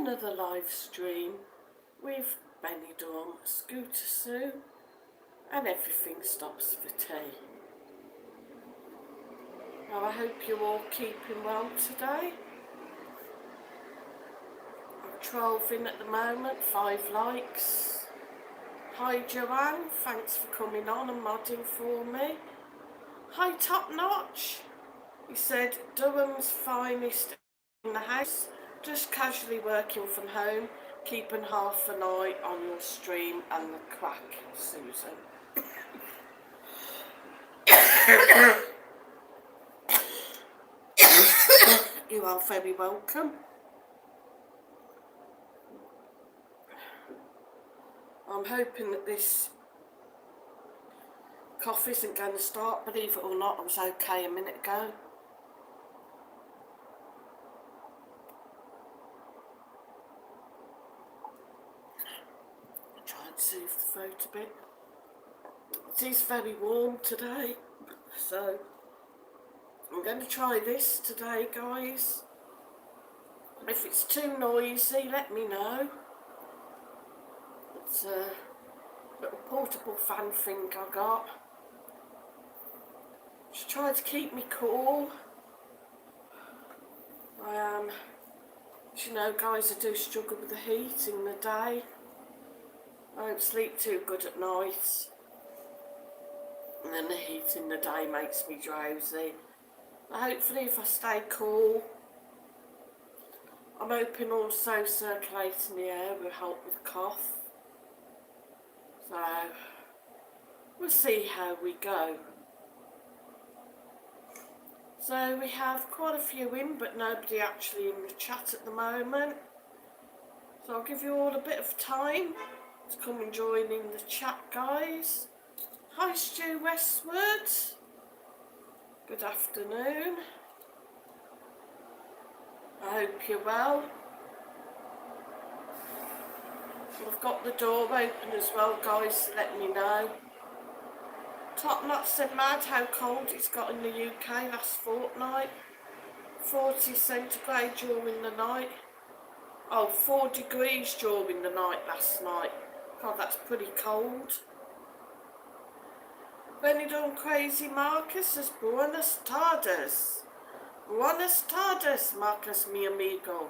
another live stream with BenidormscooterSue, and everything stops for tea. Now I hope you're all keeping well today. I'm 12 in at the moment, 5 likes. Hi Joanne, thanks for coming on and modding for me. Hi Top Notch, he said Durham's finest in the house, just casually working from home, keeping half an eye on your stream and the crack, Susan. You are very welcome. I'm hoping that this cough isn't going to start, believe it or not, I was okay a minute ago. I'll try and soothe the throat a bit. It is very warm today, so I'm going to try this today, guys. If it's too noisy, let me know. It's a little portable fan thing I got. Just try to keep me cool. I am, as you know, guys, I do struggle with the heat in the day. I don't sleep too good at night, and then the heat in the day makes me drowsy. But hopefully if I stay cool, I'm hoping also circulating the air will help with the cough. So we'll see how we go. So we have quite a few in, but nobody actually in the chat at the moment. So I'll give you all a bit of time to come and join in the chat, guys. Hi Stu Westwood. Good afternoon. I hope you're well. I've got the door open as well, guys, so let me know. Top Knot said mad how cold it's got in the UK last fortnight. 40 centigrade during the night. Oh, 4 degrees during the night last night. God, that's pretty cold. Benidorm Crazy Marcus says Buenas tardes. Buenas tardes, Marcus mi amigo.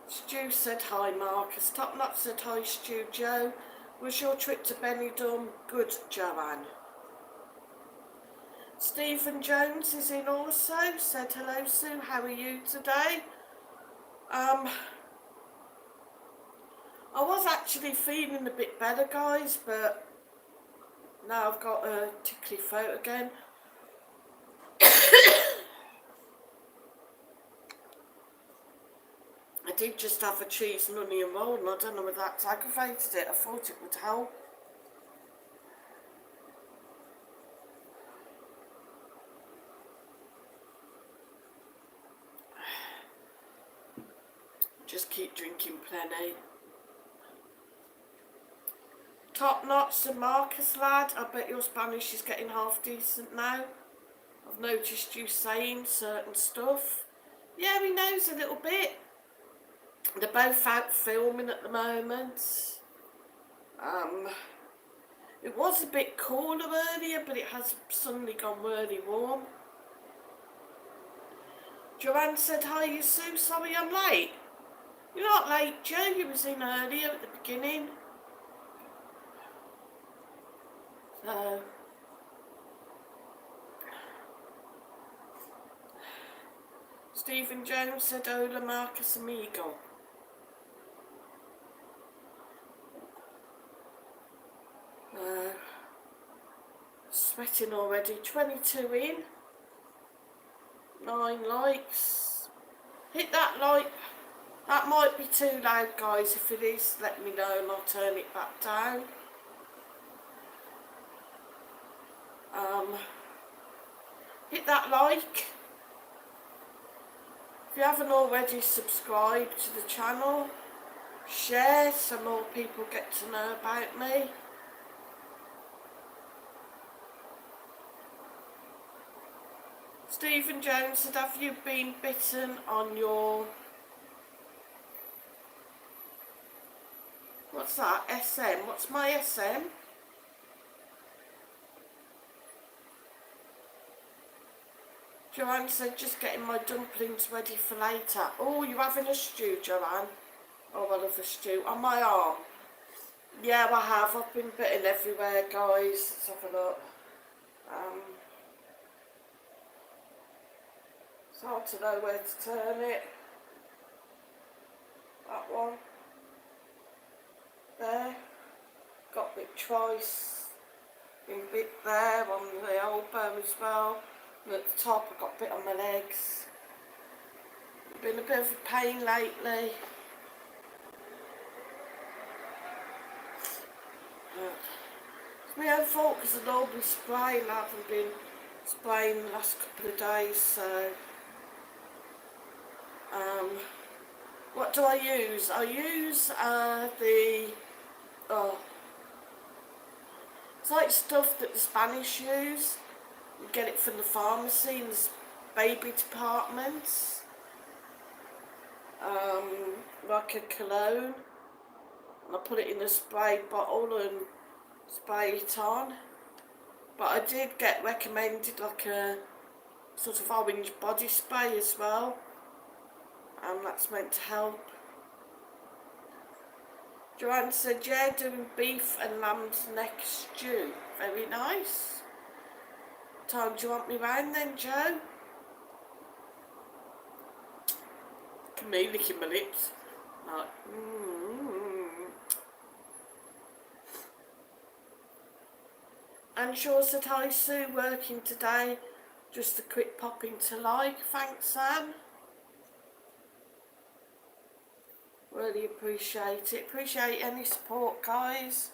Stu said hi, Marcus. Top Knot said hi, Stu. Joe, was your trip to Benidorm good, Joanne? Stephen Jones is in also, said hello Sue, how are you today? I was actually feeling a bit better, guys, but now I've got a tickly throat again. I did just have a cheese and onion roll, and I don't know whether that's aggravated it. I thought it would help. Just keep drinking plenty. Top Knots and Marcus, lad, I bet your Spanish is getting half decent now. I've noticed you saying certain stuff. Yeah, he knows a little bit. They're both out filming at the moment. It was a bit cooler earlier, but it has suddenly gone really warm. Joanne said, hi, you Sue, sorry I'm late. You're not late, Joe, you was in earlier at the beginning. So, Stephen Jones said, hola Marcus amigo. Sweating already, 22 in, 9 likes. Hit that like. That might be too loud, guys. If it is, let me know and I'll turn it back down. Hit that like. If you haven't already subscribed to the channel, share so more people get to know about me. Stephen Jones said, have you been bitten on your What's that? SM. What's my SM? Joanne said, just getting my dumplings ready for later. Oh, you having a stew, Joanne? Oh, I love a stew. On my arm. Yeah, I have. I've been bitten everywhere, guys. Let's have a look. It's hard to know where to turn it. That one. There. Got bit twice. Been bit there on the elbow as well. And at the top I got bit on my legs. Been a bit of a pain lately. It's my own fault because I normally spray and I haven't been spraying the last couple of days, so what do I use? I use it's like stuff that the Spanish use. You get it from the pharmacy in the baby departments. Like a cologne. And I put it in a spray bottle and spray it on. But I did get recommended like a sort of orange body spray as well. And that's meant to help. Joanne said, yeah, doing beef and lamb's neck stew. Very nice. Time do you want me round then, Joe? Look at me licking my lips. Like, And Shaw said, hi Sue, working today. Just a quick pop into like. Thanks, Anne. Really appreciate it. Appreciate any support, guys.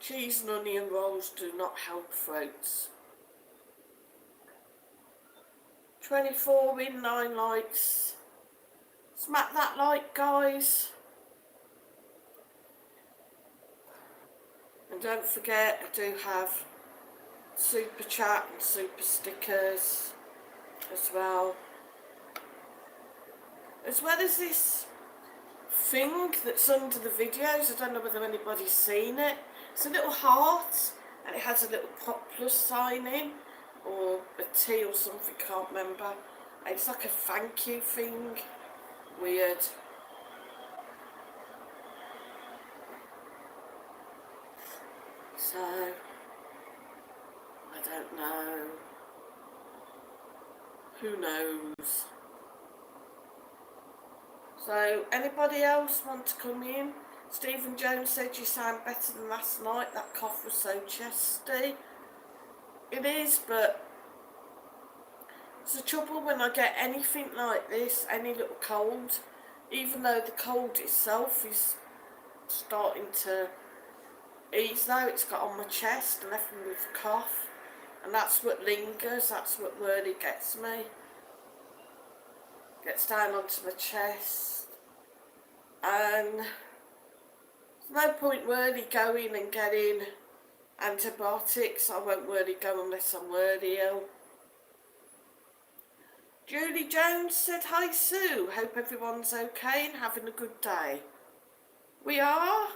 Cheese and onion rolls do not help throats. 24 in, 9 likes. Smack that like, guys. And don't forget, I do have super chat and super stickers as well. As well as this thing that's under the videos. I don't know whether anybody's seen it. It's a little heart and it has a little plus sign in, or a T or something, can't remember. It's like a thank you thing. Weird. So, I don't know. Who knows? So, anybody else want to come in? Stephen Jones said you sound better than last night. That cough was so chesty. It is, but it's the trouble when I get anything like this, any little cold, even though the cold itself is starting to ease now, it's got on my chest and left me with a cough. And that's what lingers, that's what really gets me. Gets down onto my chest. And there's no point really going and getting antibiotics. I won't really go unless I'm really ill. Julie Jones said, hi Sue, hope everyone's okay and having a good day. We are.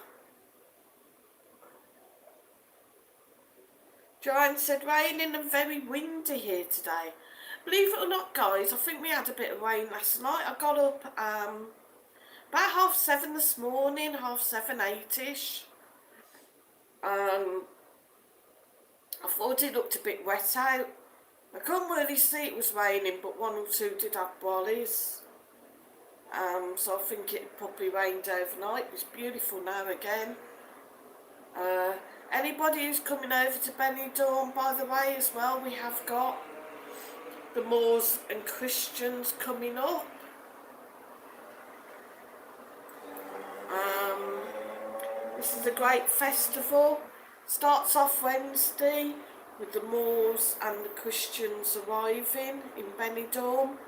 Joanne said, raining and very windy here today. Believe it or not, guys, I think we had a bit of rain last night. I got up about 7:30 this morning, 7:30, 8ish. I thought it looked a bit wet out. I couldn't really see it was raining, but one or two did have bollies. So I think it probably rained overnight. It's beautiful now again. Anybody who's coming over to Benidorm, by the way, as well, we have got the Moors and Christians coming up. This is a great festival. Starts off Wednesday with the Moors and the Christians arriving in Benidorm.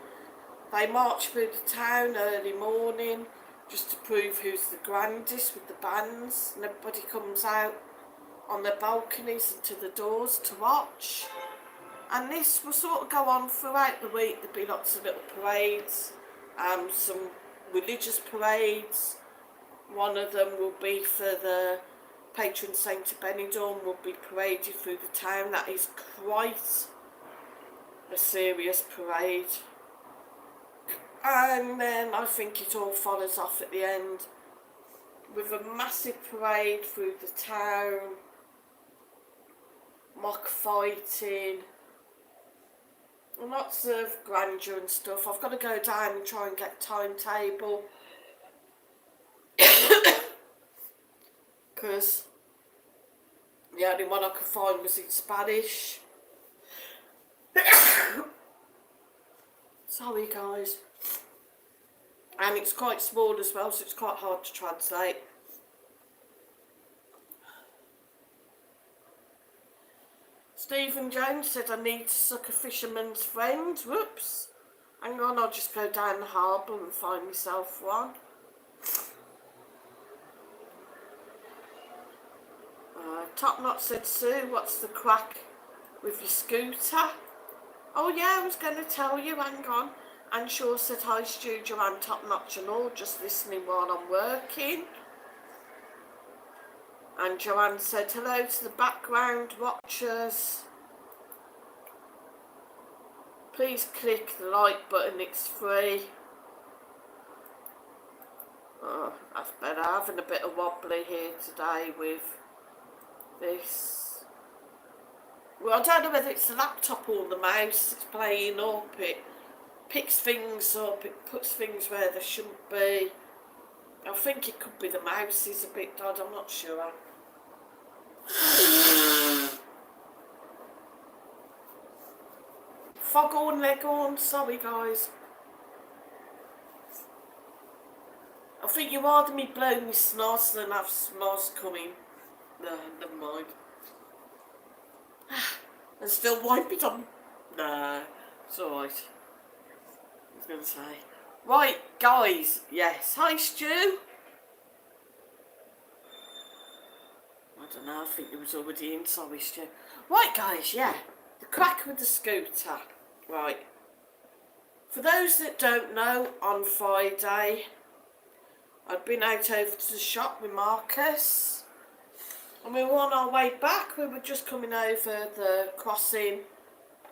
They march through the town early morning just to prove who's the grandest with the bands, and everybody comes out on their balconies and to the doors to watch. And this will sort of go on throughout the week. There'll be lots of little parades, some religious parades. One of them will be for the patron saint of Benidorm, will be paraded through the town. That is quite a serious parade. And then I think it all follows off at the end with a massive parade through the town, mock fighting, and lots of grandeur and stuff. I've got to go down and try and get a timetable because the only one I could find was in Spanish. Sorry guys. And it's quite small as well, so it's quite hard to translate. Stephen Jones said I need to suck a fisherman's friend. Whoops. Hang on, I'll just go down the harbour and find myself one. Top Knot said, Sue, what's the crack with your scooter? Oh yeah, I was going to tell you, hang on. Anne Shaw said, hi Stu, Joanne, Top Notch and all, just listening while I'm working. And Joanne said, hello to the background watchers. Please click the like button, it's free. Oh, that's better. Having a bit of wobbly here today with this. Well, I don't know whether it's the laptop or the mouse that's playing up. It picks things up, it puts things where they shouldn't be. I think it could be the mouse is a bit odd, I'm not sure. Foghorn Leghorn, sorry guys. I think you rather me blow me snot than have snot coming. No, never mind. And still wipe it on. Nah, it's alright. I was going to say. Right, guys, yes. Hi, Stu. I don't know, I think it was already in. Sorry, Stu. Right, guys, yeah. The crack with the scooter. Right. For those that don't know, on Friday, I'd been out over to the shop with Marcus. And we were on our way back. We were just coming over the crossing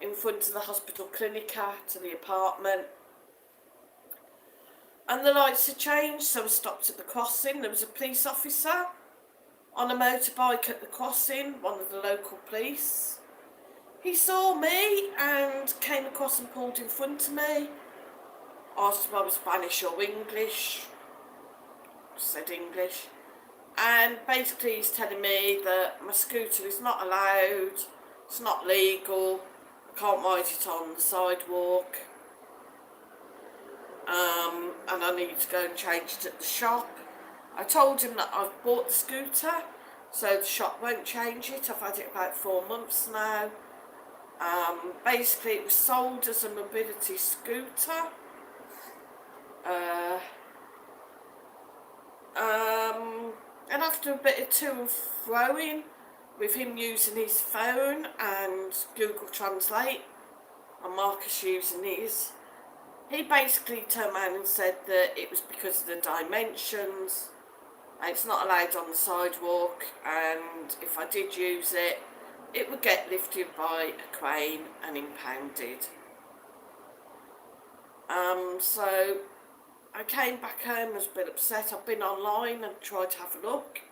in front of the hospital clinica to the apartment. And the lights had changed, so we stopped at the crossing. There was a police officer on a motorbike at the crossing, one of the local police. He saw me and came across and pulled in front of me. Asked if I was Spanish or English. Said English. And basically he's telling me that my scooter is not allowed, it's not legal, I can't ride it on the sidewalk. And I need to go and change it at the shop. I told him that I've bought the scooter, so the shop won't change it. I've had it about 4 months now. Basically it was sold as a mobility scooter. And after a bit of to and froing with him using his phone and Google Translate and Marcus using his, he basically turned around and said that it was because of the dimensions, and it's not allowed on the sidewalk, and if I did use it, it would get lifted by a crane and impounded. So I came back home, I was a bit upset. I've been online and tried to have a look.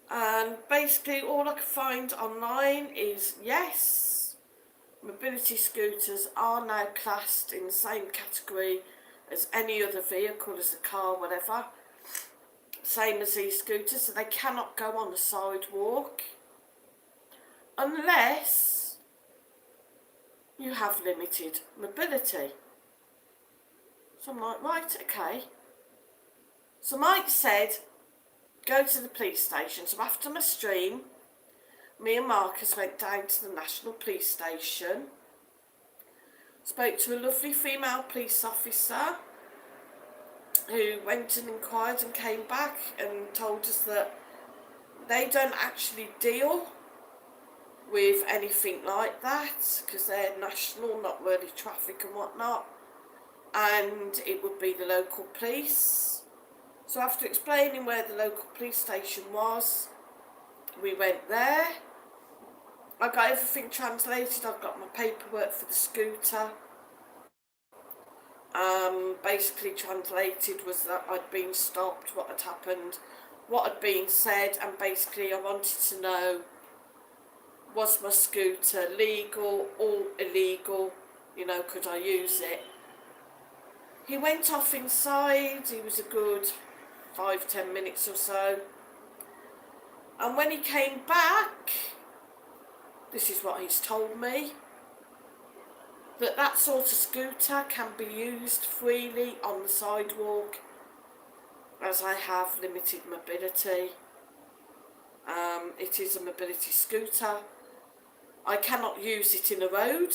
And basically all I could find online is, yes, mobility scooters are now classed in the same category as any other vehicle, as a car, whatever. Same as e-scooters, so they cannot go on the sidewalk unless you have limited mobility. So I'm like, right, okay. So Mike said, go to the police station. So after my stream, me and Marcus went down to the National Police Station, spoke to a lovely female police officer who went and inquired and came back and told us that they don't actually deal with anything like that because they're national, not really traffic and whatnot, and it would be the local police. So after explaining where the local police station was, we went there. I got everything translated. I got my paperwork for the scooter. Basically translated was that I'd been stopped, what had happened, what had been said, and basically I wanted to know, was my scooter legal or illegal, you know, could I use it? He went off inside. He was a good 5-10 minutes or so, and when he came back, this is what he's told me, that sort of scooter can be used freely on the sidewalk as I have limited mobility. It is a mobility scooter. I cannot use it in a road,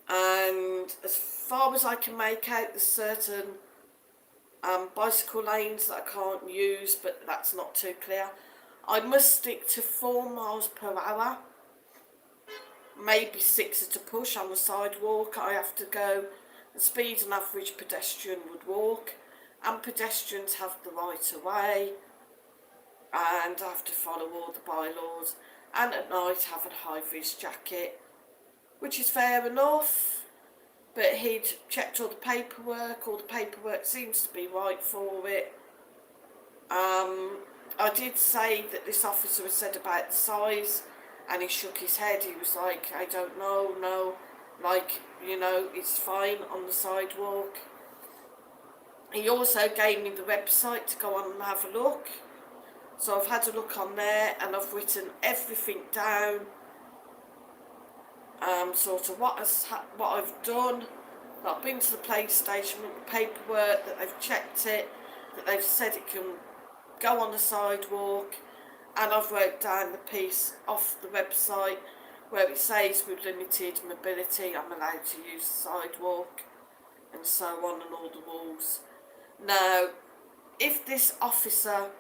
and as far as I can make out, there's certain bicycle lanes that I can't use, but that's not too clear. I must stick to 4 miles per hour, maybe 6 at a push on the sidewalk. I have to go the speed an average pedestrian would walk, and pedestrians have the right of way, and I have to follow all the bylaws, and at night have a high-vis jacket, which is fair enough, but he'd checked all the paperwork seems to be right for it. I did say that this officer had said about the size, and he shook his head. He was like, I don't know, no, like, you know, it's fine on the sidewalk. He also gave me the website to go on and have a look. So I've had a look on there, and I've written everything down, sort of what I've done. I've been to the police station with the paperwork, that they've checked it, that they've said it can go on the sidewalk, and I've wrote down the piece off the website where it says with limited mobility I'm allowed to use the sidewalk, and so on, and all the rules. Now, if this officer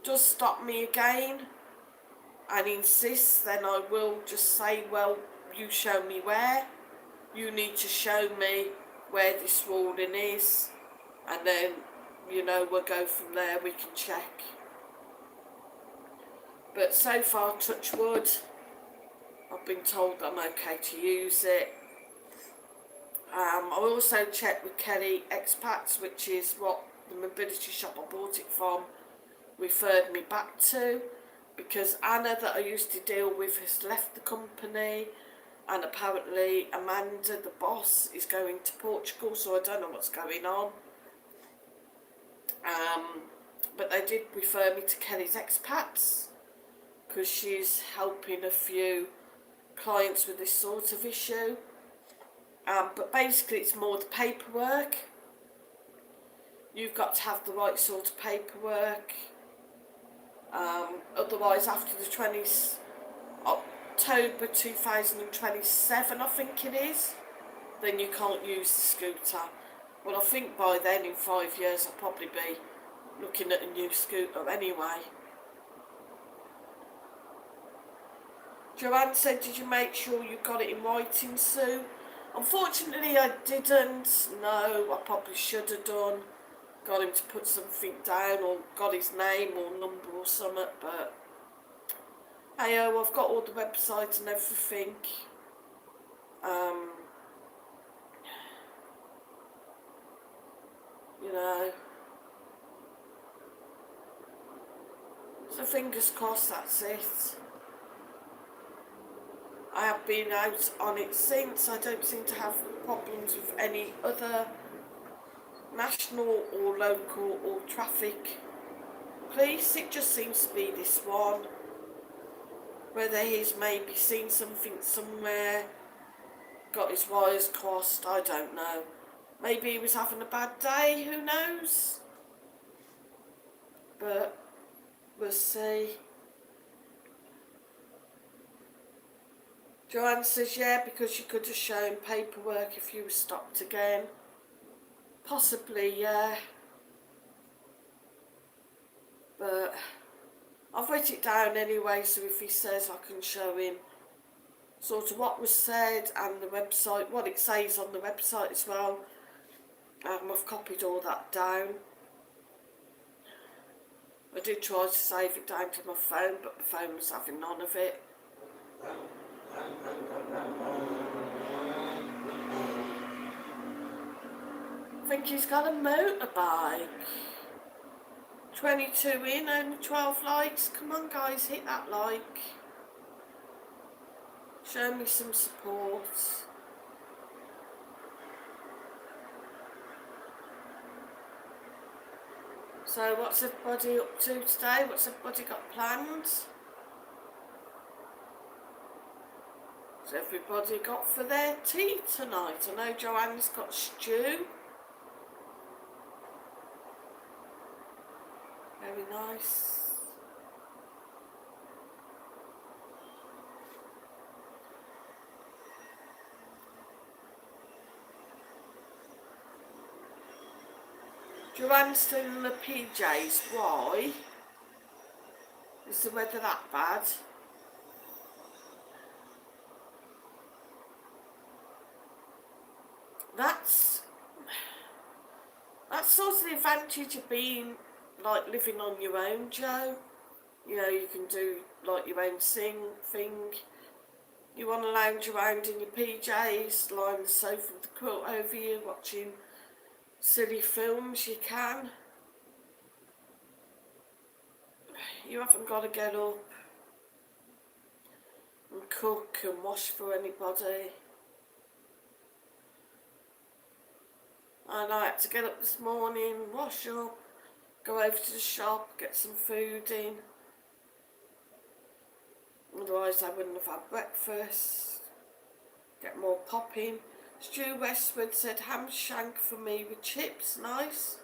does stop me again and insists, then I will just say, well, you show me where. You need to show me where this ruling is, and then, you know, we'll go from there, we can check. But so far, touch wood, I've been told that I'm okay to use it. I also checked with Kelly Expats, which is what the mobility shop I bought it from referred me back to, because Anna, that I used to deal with, has left the company, and apparently Amanda, the boss, is going to Portugal, so I don't know what's going on. But they did refer me to Kelly's Expats, because she's helping a few clients with this sort of issue. But basically it's more the paperwork. You've got to have the right sort of paperwork. Otherwise, after the 20th October 2027, I think it is, then you can't use the scooter. Well, I think by then, in 5 years, I'll probably be looking at a new scooter anyway. Joanne said, did you make sure you got it in writing, Sue? Unfortunately, I didn't. No, I probably should have done. Got him to put something down, or got his name or number or something, but hey, I've got all the websites and everything. You know, so fingers crossed that's it. I have been out on it since. I don't seem to have problems with any other national or local or traffic police. It just seems to be this one. Whether he's maybe seen something somewhere, got his wires crossed, I don't know. Maybe he was having a bad day, who knows? But we'll see. Joanne says, yeah, because you could have shown paperwork if you were stopped again. Possibly, yeah. But I've written it down anyway, so if he says, I can show him sort of what was said and the website, what it says on the website as well. I've copied all that down. I did try to save it down to my phone, but my phone was having none of it. I think he's got a motorbike. 22 in, only 12 likes. Come on guys, hit that like. Show me some support. So what's everybody up to today? What's everybody got planned? What's everybody got for their tea tonight? I know Joanne's got stew. Very nice. Joanne's still in the PJs. Why? Is the weather that bad? That's sort of the advantage of being like living on your own, Joe. You know, you can do like your own thing. You want to lounge around in your PJs, lie on the sofa with the quilt over you, watching silly films, you can. You haven't got to get up and cook and wash for anybody. And I had to get up this morning, wash up, go over to the shop, get some food in. Otherwise I wouldn't have had breakfast. Get more popping. Stu Westwood said ham shank for me with chips, nice.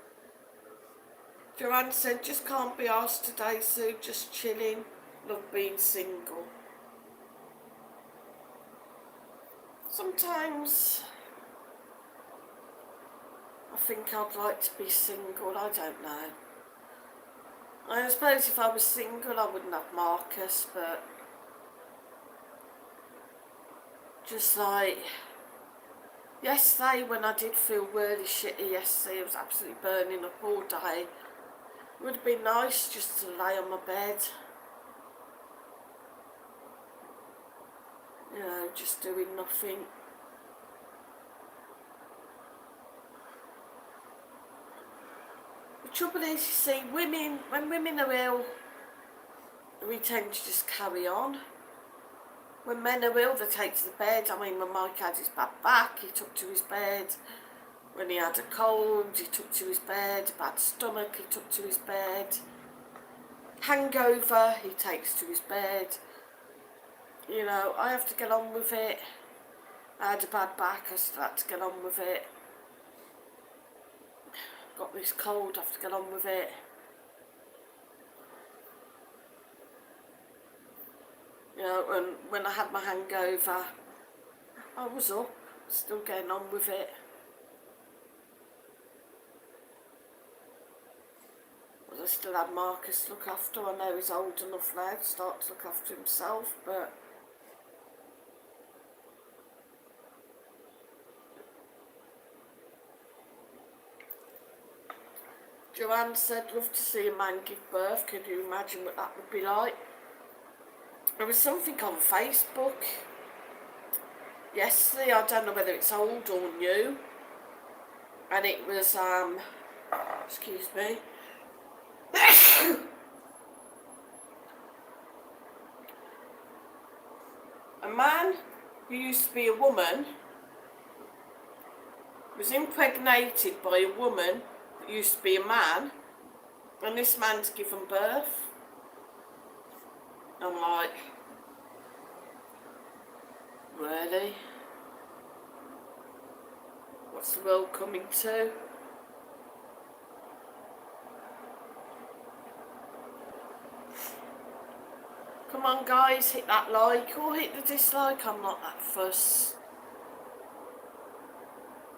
Joanne said just can't be arsed today, Sue, just chilling, love being single. Sometimes I think I'd like to be single, I don't know. I suppose if I was single I wouldn't have Marcus, but just like yesterday when I did feel really shitty yesterday, I was absolutely burning up all day. It would have been nice just to lay on my bed. You know, just doing nothing. The trouble is, you see, when women are ill, we tend to just carry on. When men are ill, they take to the bed. I mean, when Mike had his bad back, he took to his bed. When he had a cold, he took to his bed. A bad stomach, he took to his bed. Hangover, he takes to his bed. You know, I have to get on with it. I had a bad back, I still had to get on with it. Got this cold, I have to get on with it. You know, and when I had my hangover, I was up, still getting on with it. But I still had Marcus to look after. I know he's old enough now to start to look after himself, but Joanne said, love to see a man give birth. Can you imagine what that would be like? There was something on Facebook yesterday, I don't know whether it's old or new, and it was, excuse me, a man who used to be a woman was impregnated by a woman that used to be a man, and this man's given birth. I'm like, really? What's the world coming to? Come on guys, hit that like or hit the dislike, I'm not that fussed.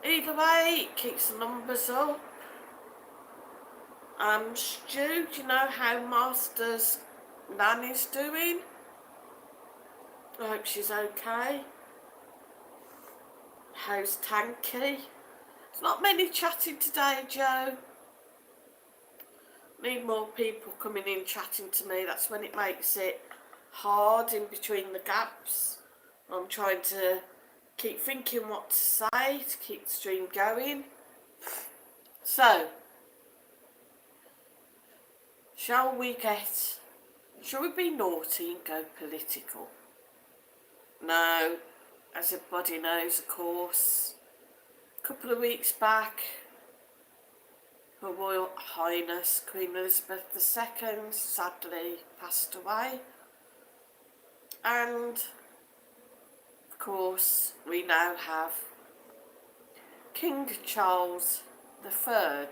Either way, it keeps the numbers up. Stu, do you know how Masters Nan is doing. I hope she's okay. How's Tanky? There's not many chatting today, Joe. Need more people coming in chatting to me. That's when it makes it hard in between the gaps. I'm trying to keep thinking what to say to keep the stream going. So, shall we be naughty and go political? No, as everybody knows, of course, a couple of weeks back, Her Royal Highness Queen Elizabeth II sadly passed away, and of course we now have King Charles III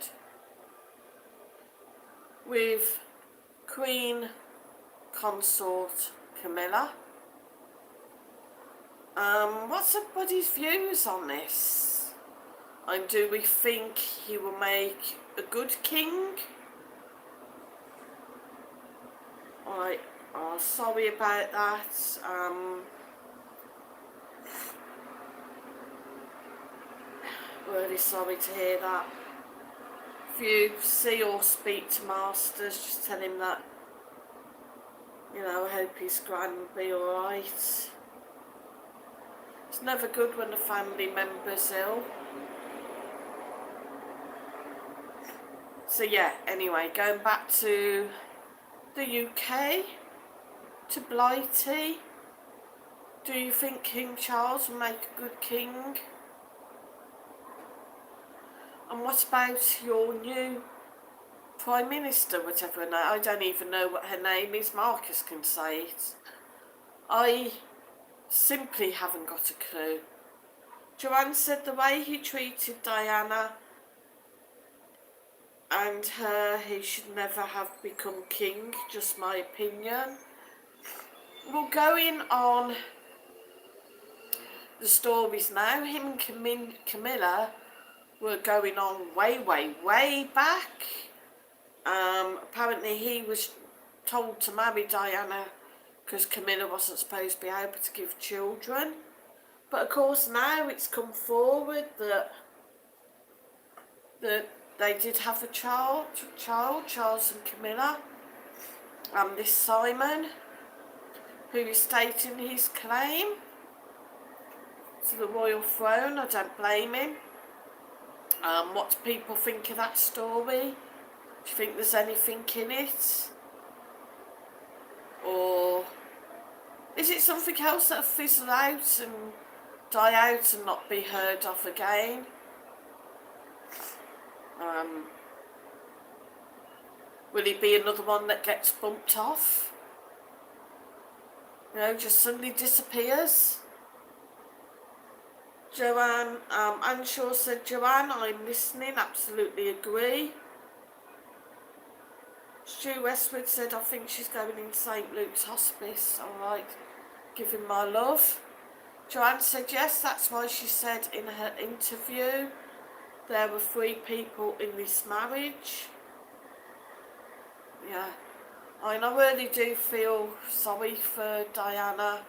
with Queen Consort Camilla. What's everybody's views on this? And do we think he will make a good king? Sorry about that. Really sorry to hear that. If you see or speak to Masters, just tell him that, I hope his gran will be alright. It's never good when a family member's ill. So yeah, anyway, going back to the UK, to Blighty. Do you think King Charles will make a good king? And what about your new Prime Minister, whatever her name? I don't even know what her name is. Marcus can say it. I simply haven't got a clue. Joanne said the way he treated Diana and her, he should never have become king, just my opinion. Well, going on the stories now, him and Camilla were going on way back. Apparently he was told to marry Diana because Camilla wasn't supposed to be able to give children. But of course now it's come forward that they did have a child, Charles and Camilla. This Simon, who is stating his claim to the royal throne. I don't blame him. What do people think of that story? Do you think there's anything in it? Or is it something else that'll fizzle out and die out and not be heard of again? Will he be another one that gets bumped off? Just suddenly disappears? Joanne, Anshaw said, Joanne, I'm listening, absolutely agree. Stu Westwood said, I think she's going in St Luke's Hospice. Alright, give him my love. Joanne said, yes, that's why she said in her interview there were 3 people in this marriage. Yeah, I really do feel sorry for Diana.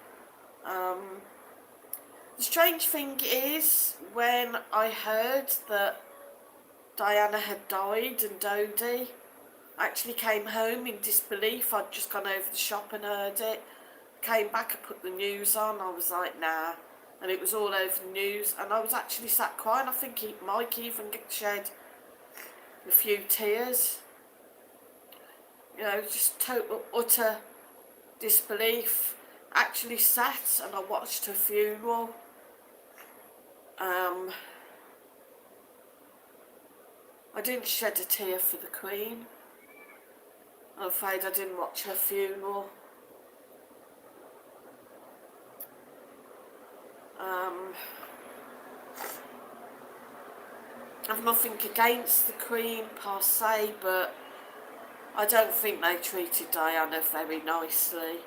The strange thing is, when I heard that Diana had died and Dodie, I actually came home in disbelief. I'd just gone over the shop and heard it. Came back and put the news on. I was like, nah. And it was all over the news. And I was actually sat crying. I think Mike even shed a few tears. Just total, utter disbelief. Actually sat and I watched her funeral. I didn't shed a tear for the Queen. I'm afraid I didn't watch her funeral. I've nothing against the Queen per se, but I don't think they treated Diana very nicely.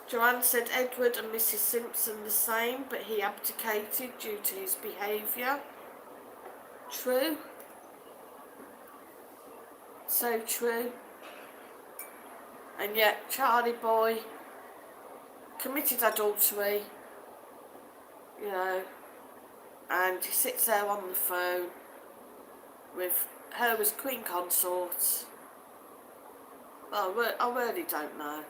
Joanne said Edward and Mrs Simpson the same, but he abdicated due to his behaviour. True. So true. And yet Charlie boy committed adultery, you know, and he sits there on the phone with her as Queen Consort. Well, I really don't know.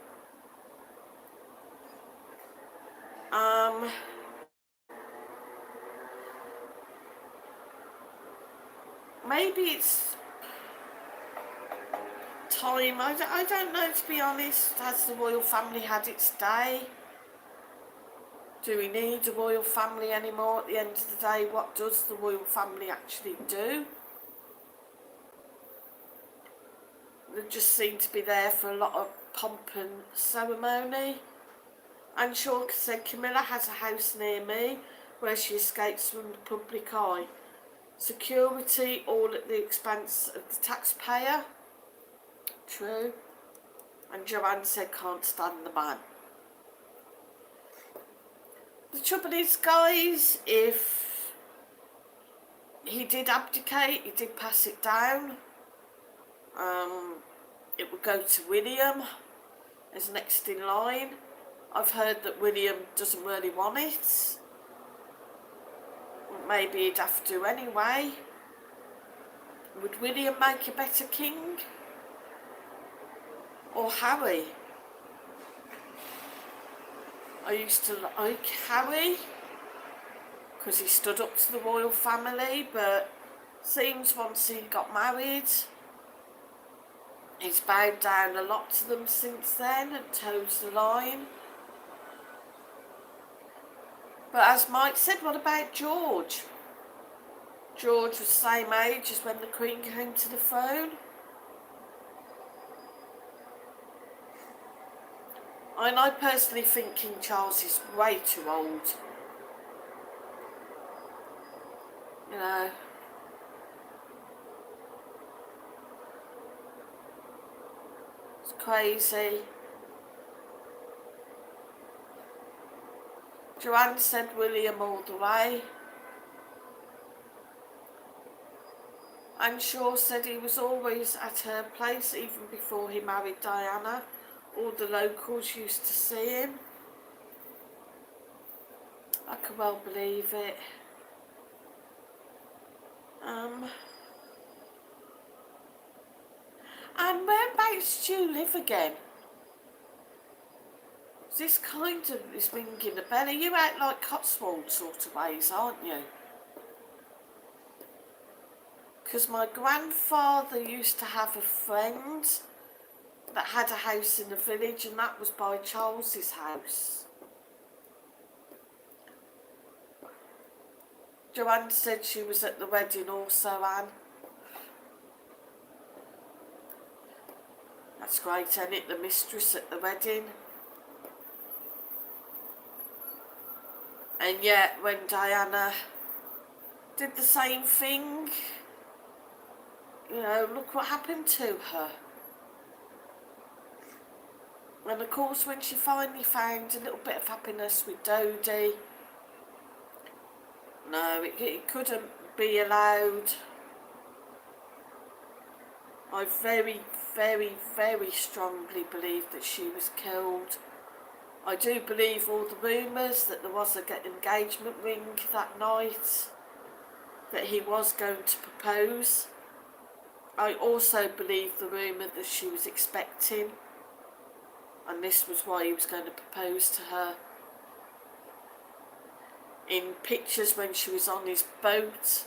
Maybe it's time, I don't know, to be honest. Has the royal family had its day? Do we need a royal family anymore at the end of the day? What does the royal family actually do? They just seem to be there for a lot of pomp and ceremony. And Shaw said Camilla has a house near me where she escapes from the public eye. Security all at the expense of the taxpayer. True. And Joanne said can't stand the man. The trouble is, guys, if he did abdicate, he did pass it down, it would go to William as next in line. I've heard that William doesn't really want it. Maybe he'd have to anyway. Would William make a better king? Or Harry? I used to like Harry because he stood up to the royal family, but seems once he got married, he's bowed down a lot to them since then and toes the line. But as Mike said, what about George? George was the same age as when the Queen came to the throne. And I personally think King Charles is way too old. You know. It's crazy. Joanne said William all the way. And Shaw said he was always at her place even before he married Diana. All the locals used to see him. I can well believe it. And whereabouts do you live again? This kind of is ringing a bell. Are you out like Cotswold sort of ways, aren't you? Because my grandfather used to have a friend that had a house in the village, and that was by Charles's house. Joanne said she was at the wedding also, Anne. That's great, isn't it? The mistress at the wedding. And yet, when Diana did the same thing, you know, look what happened to her. And of course, when she finally found a little bit of happiness with Dodie, no, it couldn't be allowed. I very, very, very strongly believe that she was killed. I do believe all the rumours that there was an engagement ring that night, that he was going to propose. I also believe the rumour that she was expecting, and this was why he was going to propose to her. In pictures when she was on his boat,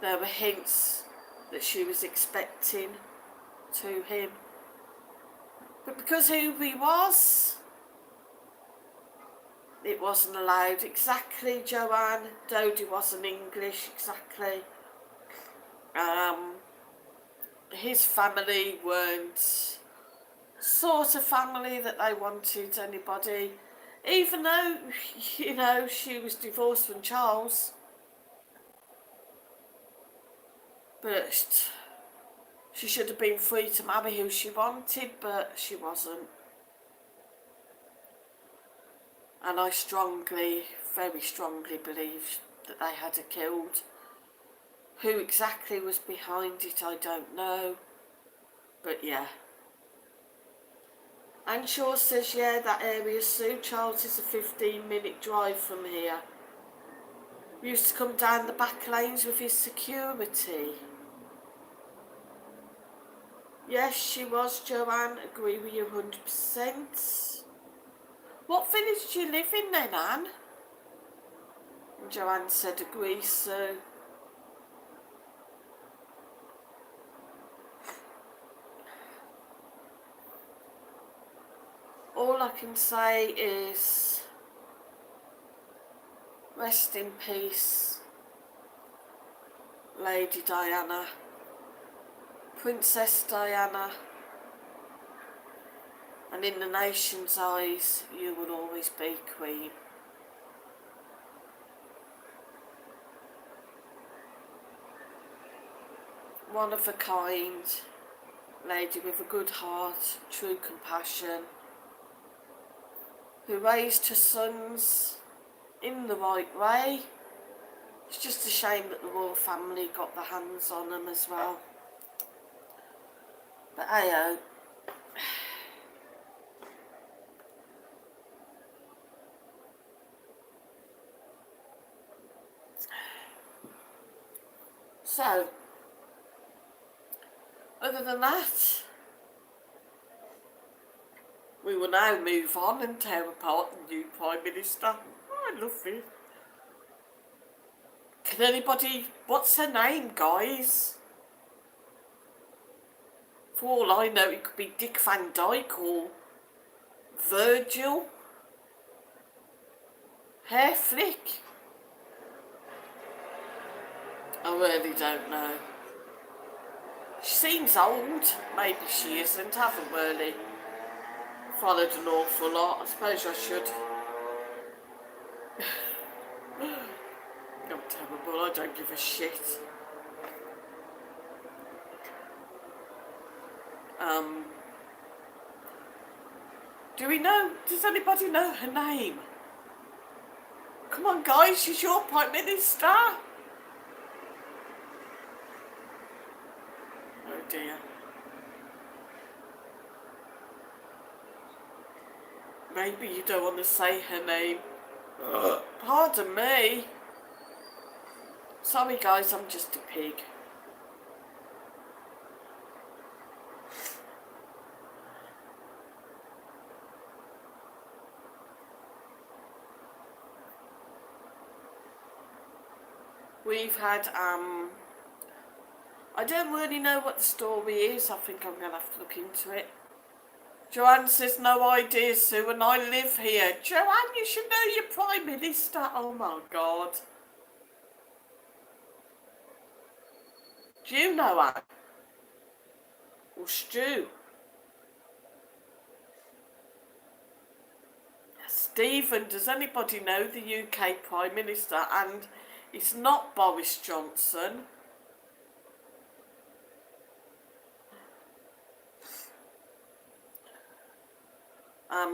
there were hints that she was expecting to him. But because who he was, it wasn't allowed. Exactly, Joanne. Dodie wasn't English, exactly. His family weren't sort of family that they wanted anybody, even though, you know, she was divorced from Charles. But she should have been free to marry who she wanted, but she wasn't. And I strongly, very strongly believe that they had her killed. Who exactly was behind it, I don't know. But yeah. And Shaw says, yeah, that area, Sue. Charles is a 15-minute drive from here. We used to come down the back lanes with his security. Yes, she was, Joanne. Agree with you 100%. What village do you live in then, Anne? And Joanne said, agree, Sue. All I can say is rest in peace, Lady Diana, Princess Diana, and in the nation's eyes, you will always be Queen. One of a kind, lady with a good heart, true compassion, who raised her sons in the right way. It's just a shame that the royal family got their hands on them as well. But hey-oh. So, other than that, we will now move on and tear apart the new Prime Minister. Oh, I love it. Can anybody... What's her name, guys? For all I know, it could be Dick Van Dyke or Virgil. Hair flick. I really don't know. She seems old. Maybe she isn't. I haven't really followed an awful lot. I suppose I should. I'm terrible. I don't give a shit. Do we know? Does anybody know her name? Come on, guys. She's your Prime Minister. Oh dear. Maybe you don't want to say her name. Pardon me. Sorry guys, I'm just a pig. We've had, I don't really know what the story is. I think I'm going to have to look into it. Joanne says, no idea, Sue, and I live here. Joanne, you should know your Prime Minister. Oh my God. Do you know Anne? Or Stu? Stephen, does anybody know the UK Prime Minister? And it's not Boris Johnson.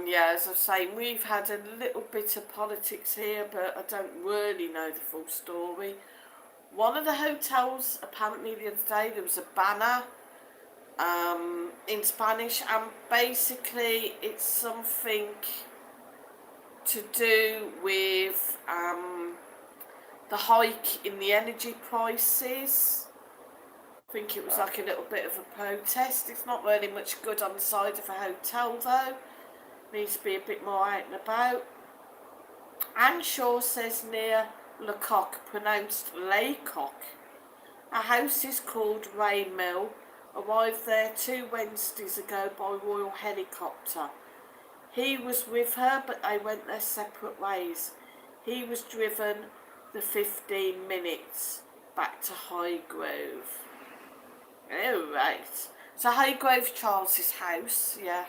Yeah, as I was saying, we've had a little bit of politics here, but I don't really know the full story. One of the hotels, apparently the other day, there was a banner in Spanish, and basically it's something to do with the hike in the energy prices. I think it was like a little bit of a protest. It's not really much good on the side of a hotel though. Needs to be a bit more out and about. Anne Shaw says near Lecoq, pronounced Laycock. A house is called Rain Mill. Arrived there 2 Wednesdays ago by royal helicopter. He was with her, but they went their separate ways. He was driven the 15 minutes back to Highgrove. Oh, right. So Highgrove Charles's house, yeah.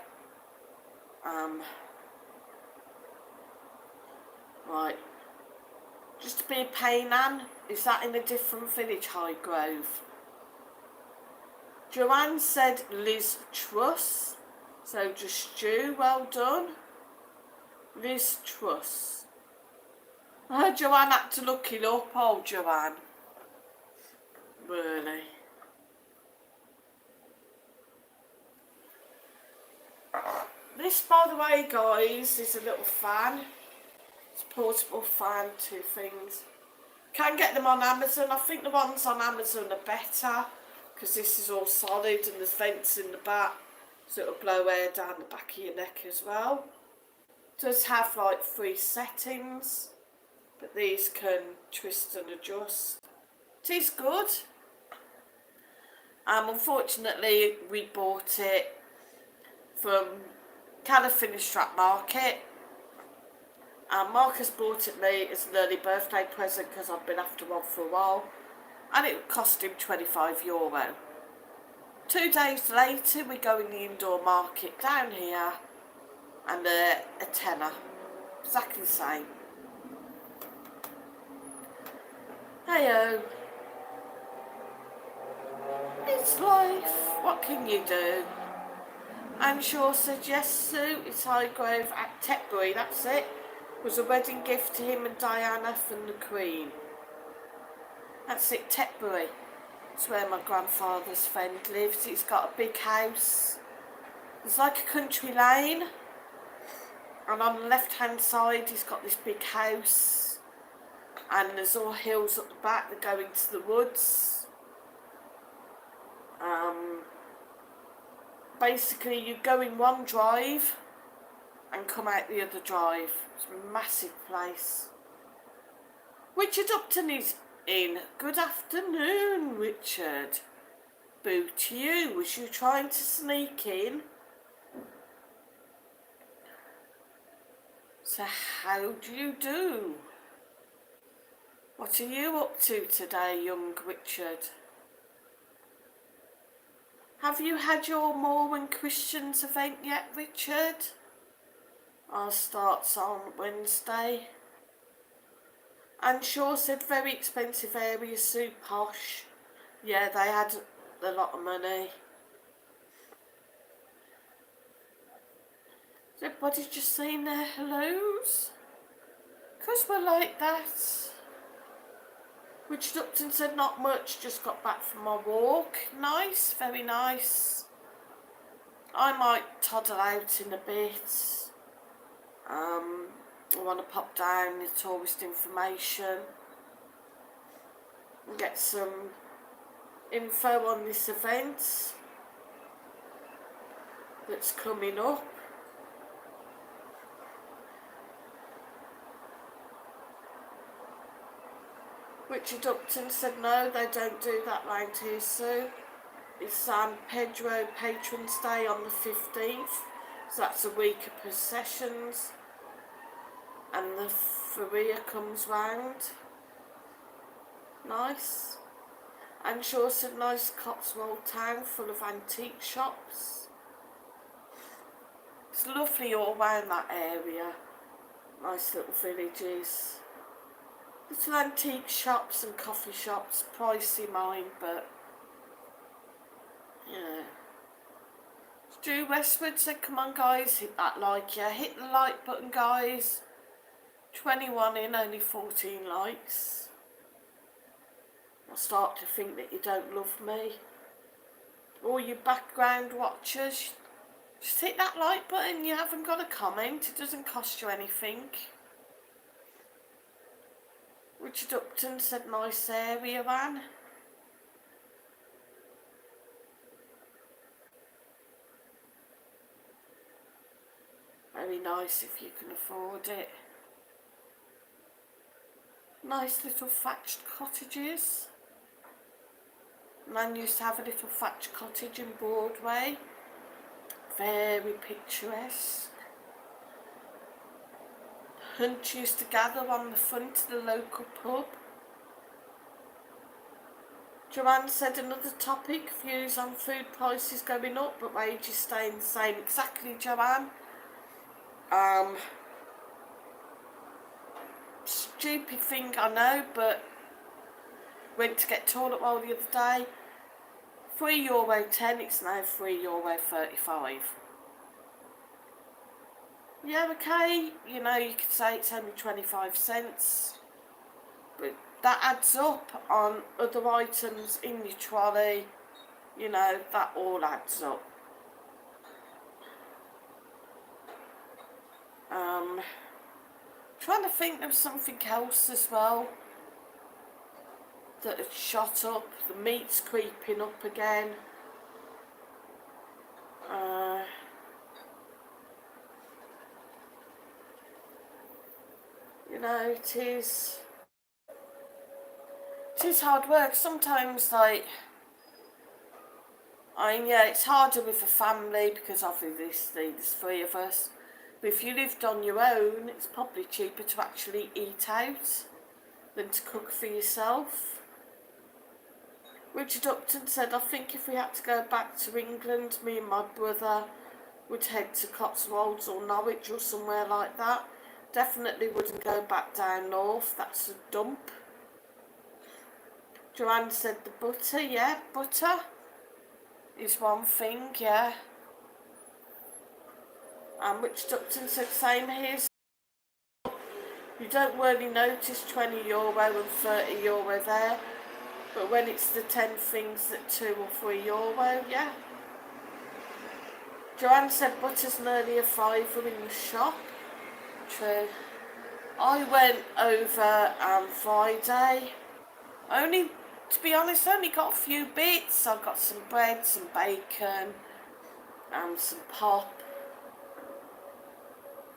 Right. Just to be a pain, Anne, is that in a different village, Highgrove? Joanne said Liz Truss. So just Stu, well done. Liz Truss. Joanne had to look it up. Oh, Joanne. Really? This, by the way, guys, is a little fan. It's a portable fan, two things. Can get them on Amazon. I think the ones on Amazon are better because this is all solid and there's vents in the back, so it'll blow air down the back of your neck as well. It does have like 3 settings, but these can twist and adjust. It is good. Unfortunately, we bought it from Finistrap Market. Marcus bought it me as an early birthday present because I've been after one for a while, and it cost him €25. 2 days later, we go in the indoor market down here, and a tenner, exactly the same. Heyo, it's life. What can you do? I'm sure said yes, Sue. It's Highgrove at Tetbury. That's it. Was a wedding gift to him and Diana from the Queen. That's it, Tetbury. It's where my grandfather's friend lives. He's got a big house. It's like a country lane, and on the left hand side he's got this big house, and there's all hills at the back that go into the woods. Basically you go in one drive and come out the other drive. It's a massive place. Richard Upton is in. Good afternoon, Richard. Boo to you. Was you trying to sneak in? So how do you do? What are you up to today, young Richard? Have you had your Mormon Christians event yet, Richard? Ours starts on Wednesday. And Shaw said very expensive area, Sue, posh. Yeah, they had a lot of money. Is everybody just saying their hellos? Because we're like that. Richard Upton said not much, just got back from my walk. Nice, very nice. I might toddle out in a bit. I want to pop down the tourist information and get some info on this event that's coming up. Richard Upton said no, they don't do that round here, Sue. It's San Pedro Patron's Day on the 15th, so that's a week of processions, and the Feria comes round. Nice. And Shaw said nice Cotswold town full of antique shops. It's lovely all around that area. Nice little villages. Little antique shops and coffee shops, pricey mind, but yeah. Stu Westwood said, come on guys, hit that like, yeah, hit the like button guys. 21 in, only 14 likes. I start to think that you don't love me. All you background watchers, just hit that like button. You haven't got a comment, it doesn't cost you anything. Richard Upton said nice area, man. Very nice if you can afford it. Nice little thatched cottages. Man used to have a little thatched cottage in Broadway. Very picturesque. Hunt used to gather on the front of the local pub. Joanne said another topic, views on food prices going up but wages staying the same. Exactly, Joanne. Stupid thing, I know, but went to get toilet roll the other day. €3.10, it's now €3.35. Yeah, okay, you know, you could say it's only 25 cents, but that adds up on other items in your trolley, you know, that all adds up. Trying to think there was something else as well that had shot up. The meat's creeping up again. You know, it is hard work. Sometimes, like, yeah, it's harder with a family because obviously there's 3 of us. But if you lived on your own, it's probably cheaper to actually eat out than to cook for yourself. Richard Upton said, I think if we had to go back to England, me and my brother would head to Cotswolds or Norwich or somewhere like that. Definitely wouldn't go back down north, that's a dump. Joanne said the butter, yeah, butter is one thing, yeah. And Richard Upton said, same here. You don't really notice €20 and €30 there, but when it's the 10 things at €2 or €3, yeah. Joanne said butter's nearly a £5 in the shop. True. I went over Friday. Only, to be honest, only got a few bits. I got some bread, some bacon, and some pop,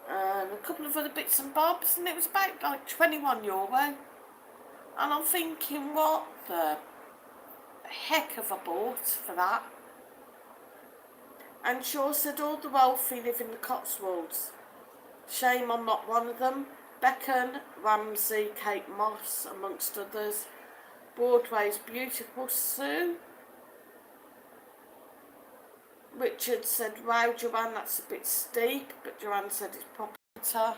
and a couple of other bits and bobs, and it was about like €21. And I'm thinking, what the heck have I bought for that? And Shaw said all the wealthy live in the Cotswolds. Shame I'm not one of them. Beacon, Ramsey, Kate Moss, amongst others. Broadway's beautiful, Sue. Richard said, wow, Joanne, that's a bit steep, but Joanne said it's probably better.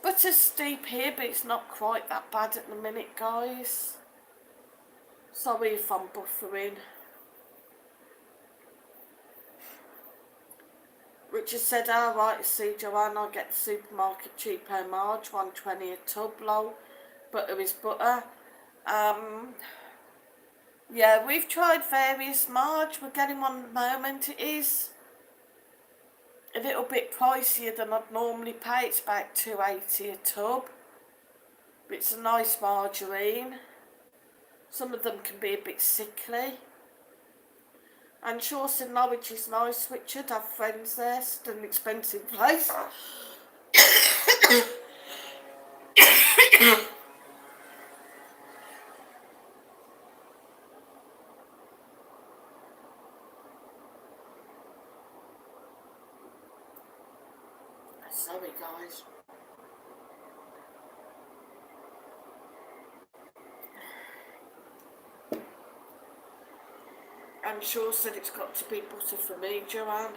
Butter's steep here, but it's not quite that bad at the minute, guys. Sorry if I'm buffering. Richard said, all right, I see, Joanne, I'll get the supermarket cheaper Marge, $1.20 a tub, lol. Butter is butter. Yeah, we've tried various Marge. We're getting one at the moment. It is a little bit pricier than I'd normally pay. It's about $2.80 a tub. But it's a nice margarine. Some of them can be a bit sickly. And Shaw said Norwich is nice, Richard. I have friends there. Still an expensive place. Sorry, guys. And Shaw said it's got to be butter for me, Joanne.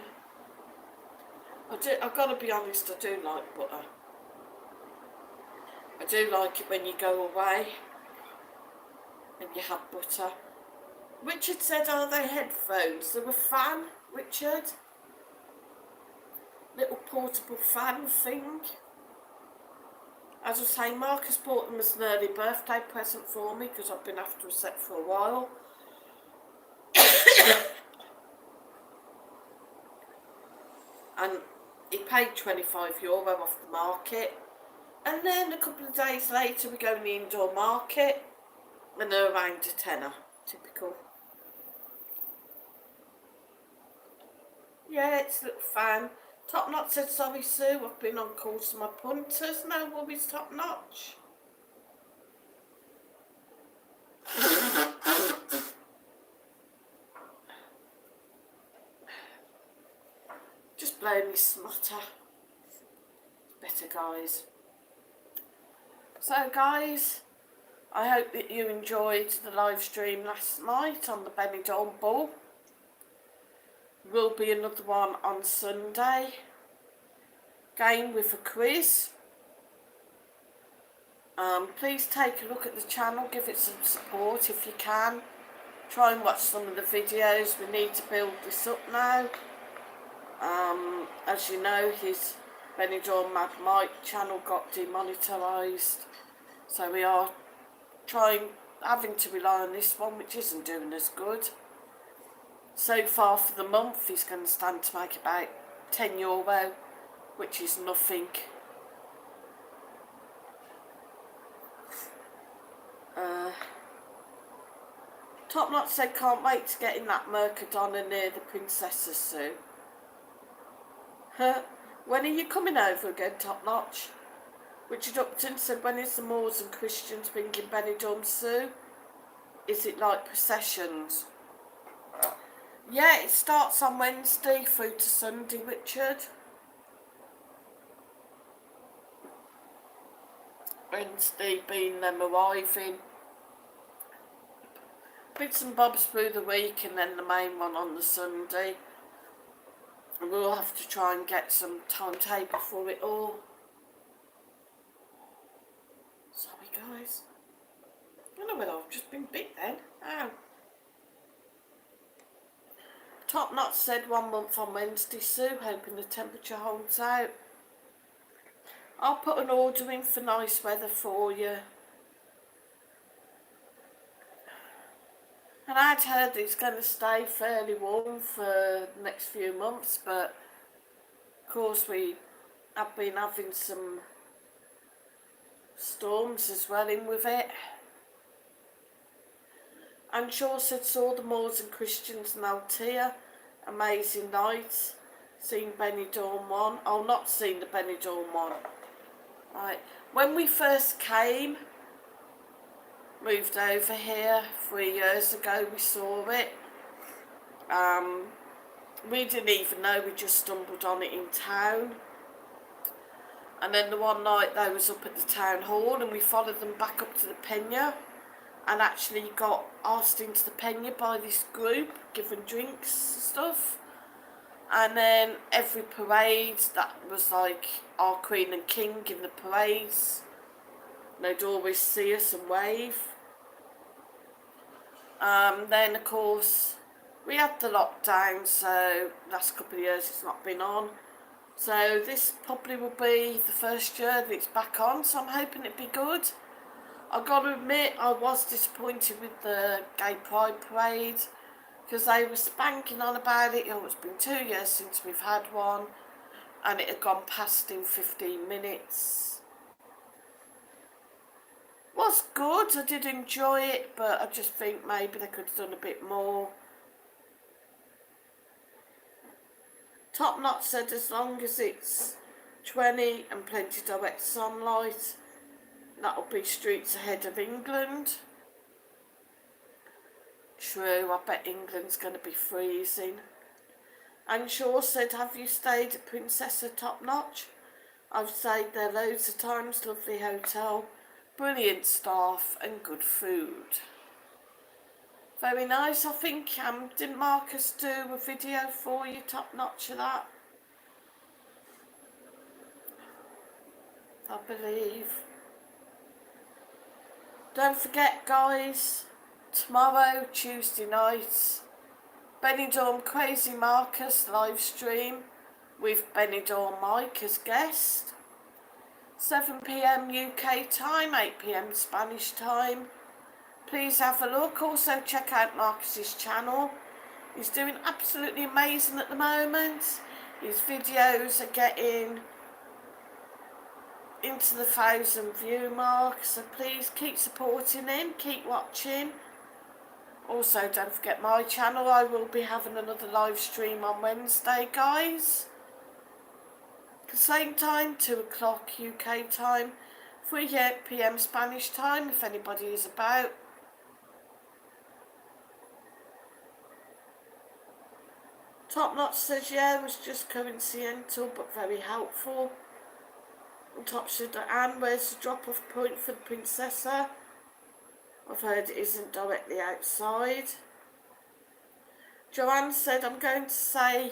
I've got to be honest, I do like butter. I do like it when you go away and you have butter. Richard said, are they headphones? They're a fan, Richard. Little portable fan thing. As I say, Marcus bought them as an early birthday present for me because I've been after a set for a while. And he paid €25 off the market. And then a couple of days later we go in the indoor market and they're around a tenner. Typical. Yeah, it's a little fan. Top Notch said, sorry Sue, I've been on calls to my punters. No worries, Top Notch. Just blow me smutter. Better, guys. So, guys, I hope that you enjoyed the live stream last night on the Benidorm Ball. Will be another one on Sunday. Again with a quiz. Please take a look at the channel, give it some support if you can. Try and watch some of the videos. We need to build this up now. As you know, his Benidorm Mad Mike channel got demonetized, so we are having to rely on this one, which isn't doing as good. So far for the month he's going to stand to make about €10, which is nothing. Top Notch said can't wait to get in that Mercadona near the BenidormscooterSue. When are you coming over again, Top Notch? Richard Upton said, when is the Moors and Christians bringing BenidormscooterSue? Is it like processions? Yeah, it starts on Wednesday through to Sunday, Richard. Wednesday being them arriving. Bits and bobs through the week and then the main one on the Sunday. And we'll have to try and get some timetable for it all. Sorry guys. I don't know whether I've just been bit then. Ow. Top Notch said 1 month on Wednesday, Sue, hoping the temperature holds out. I'll put an order in for nice weather for you. And I'd heard it's going to stay fairly warm for the next few months, but of course we have been having some storms as well in with it. And Shaw said saw the Moors and Christians in Altea, amazing night. Seen Benidorm 1. Oh, not seen the Benidorm 1. Right, when we first came, moved over here 3 years ago, we saw it. We didn't even know, we just stumbled on it in town. And then the one night they was up at the town hall and we followed them back up to the Pena and actually got asked into the Pena by this group, given drinks and stuff. And then every parade, that was like our Queen and King in the parades. They'd always see us and wave. Then of course we had the lockdown, so last couple of years it's not been on. So this probably will be the first year that it's back on, so I'm hoping it'll be good. I've got to admit I was disappointed with the Gay Pride Parade because they were spanking on about it. Oh, it's been 2 years since we've had one and it had gone past in 15 minutes. Was good, I did enjoy it, but I just think maybe they could have done a bit more. Top Notch said as long as it's 20 and plenty direct sunlight, that'll be streets ahead of England. True, I bet England's going to be freezing. And Shaw said, have you stayed at Princessa Top Notch? I've stayed there loads of times, lovely hotel, brilliant staff and good food. Very nice. I think, didn't Marcus do a video for you, Top Notch, of that? I believe. Don't forget guys, tomorrow, Tuesday night, Benidorm Crazy Marcus live stream with Benidorm Mike as guest. 7 PM UK time, 8 PM Spanish time. Please have a look. Also check out Marcus's channel. He's doing absolutely amazing at the moment. His videos are getting into the 1,000 view mark, so please keep supporting him, keep watching. Also don't forget my channel, I will be having another live stream on Wednesday guys. The same time, 2 o'clock UK time, 3 PM Spanish time if anybody is about. Top Notch says yeah, it was just coincidental but very helpful. And Top said Anne, where's the drop off point for the Princessa? I've heard it isn't directly outside. Joanne said I'm going to say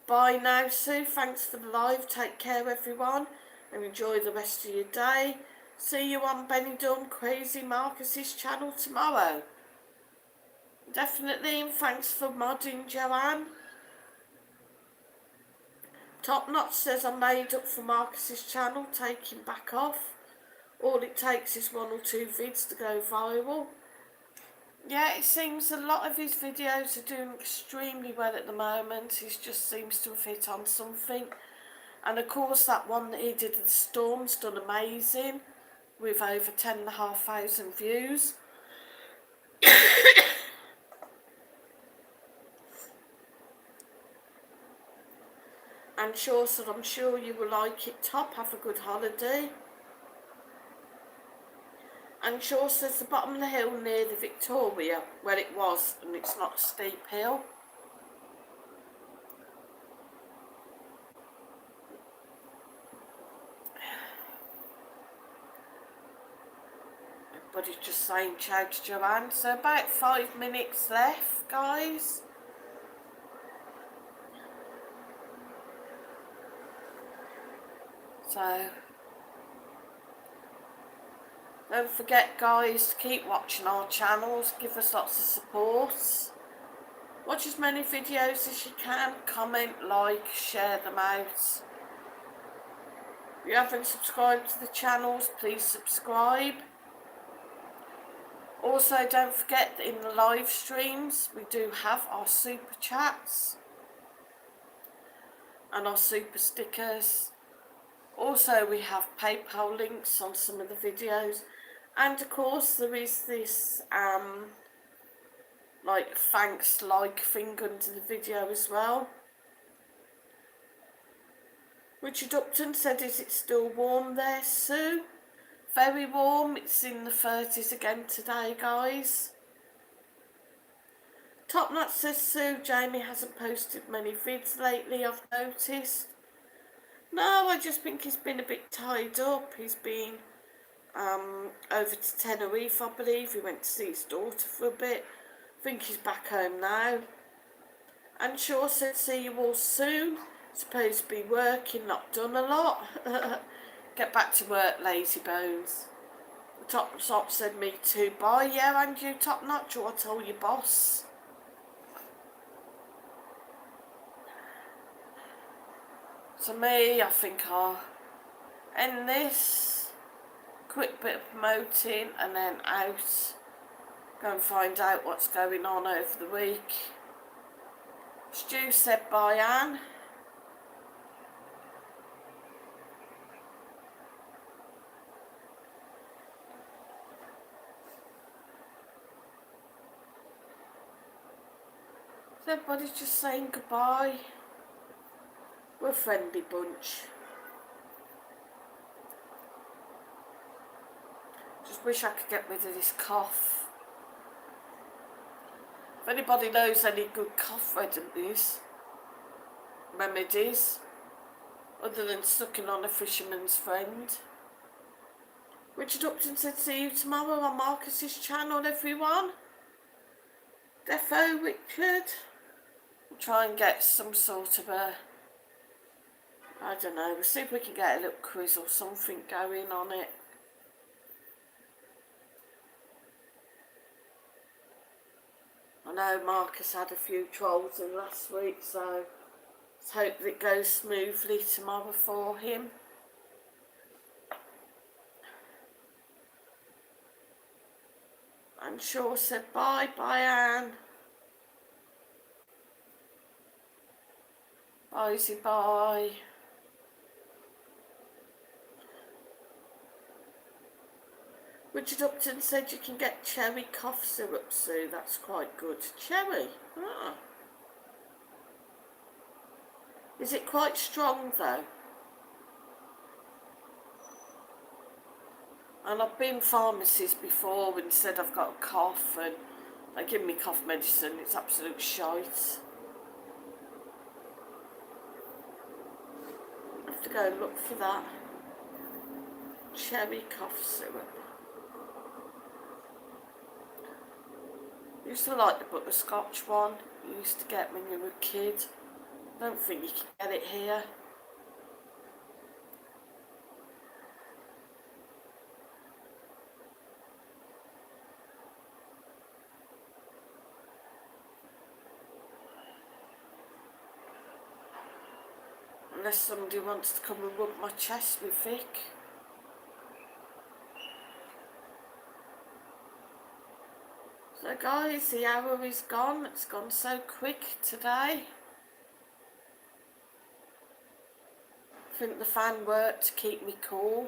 bye now Sue, thanks for the live, take care everyone and enjoy the rest of your day. See you on Benidorm Crazy Marcus's channel tomorrow. Definitely, and thanks for modding Joanne. Top Notch says I made up for Marcus's channel, taking back off. All it takes is 1 or 2 vids to go viral. Yeah, it seems a lot of his videos are doing extremely well at the moment. He just seems to have hit on something. And of course that one that he did of the storm's done amazing, with over 10,500 views. And sure, so I'm sure you will like it, Top. Have a good holiday. And sure says the bottom of the hill near the Victoria, where it was, and it's not a steep hill. Everybody's just saying ciao to Joanne. So about 5 minutes left, guys. So don't forget, guys, to keep watching our channels. Give us lots of support. Watch as many videos as you can. Comment, like, share them out. If you haven't subscribed to the channels, please subscribe. Also, don't forget that in the live streams we do have our super chats and our super stickers. Also, we have PayPal links on some of the videos, and of course there is this like thanks like thing under the video as well. Richard Upton said, is it still warm there, Sue? Very warm. It's in the 30s again today, guys. Top Nut says, Sue, Jamie hasn't posted many vids lately, I've noticed. No, I just think he's been a bit tied up. He's been over to Tenerife, I believe. He went to see his daughter for a bit. I think he's back home now. And Shaw said, see you all soon. Supposed to be working, not done a lot. Get back to work, lazy bones. Top said, me too. Bye. Yeah, and you, Top Notch, or I told your boss. So me, I think I'll end this. Quick bit of promoting and then out. Go and find out what's going on over the week. Stu said bye, Anne. So everybody's just saying goodbye. We're a friendly bunch. Just wish I could get rid of this cough. If anybody knows any good cough remedies, other than sucking on a fisherman's friend. Richard Upton said, see you tomorrow on Marcus's channel, everyone. Defo, Richard. We'll try and get some sort of a, I don't know, we'll see if we can get a little quiz or something going on it. I know Marcus had a few trolls in last week, so let's hope that it goes smoothly tomorrow for him. And Shaw said bye, bye Anne. Bye-sy bye. Richard Upton said you can get cherry cough syrup, Sue. That's quite good. Cherry? Ah. Is it quite strong though? And I've been pharmacies before and said I've got a cough and they give me cough medicine. It's absolute shite. I have to go and look for that. Cherry cough syrup. I used to like the butterscotch one you used to get when you were a kid. I don't think you can get it here. Unless somebody wants to come and rub my chest with Vic. So guys, the hour is gone. It's gone so quick today. I think the fan worked to keep me cool.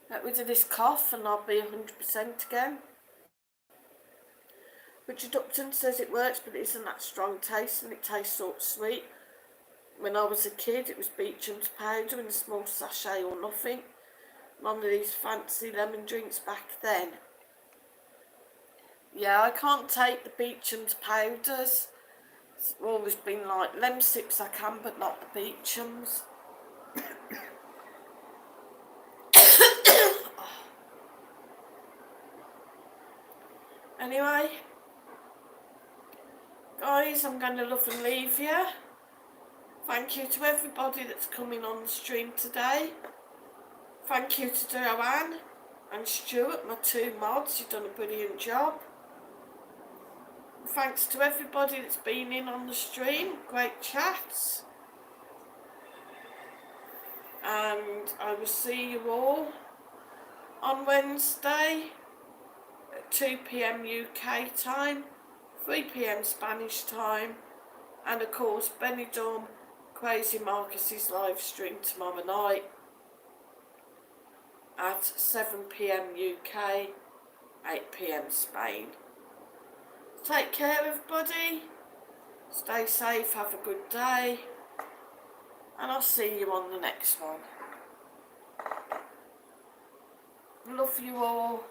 Get rid of this cough and I'll be 100% again. Richard Upton says it works, but it isn't that strong taste and it tastes sort of sweet. When I was a kid, it was Beecham's powder in a small sachet or nothing. None of these fancy lemon drinks back then. Yeah, I can't take the Beecham's powders. It's always been like lemon sips I can, but not the Beecham's. Anyway, guys, I'm going to love and leave you. Thank you to everybody that's coming on the stream today. Thank you to Joanne and Stuart, my two mods. You've done a brilliant job. Thanks to everybody that's been in on the stream. Great chats. And I will see you all on Wednesday at 2 PM UK time, 3 PM Spanish time, and of course Benidorm Crazy Marcus's live stream tomorrow night at 7 PM UK, 8 PM Spain. Take care everybody, stay safe, have a good day, and I'll see you on the next one. Love you all.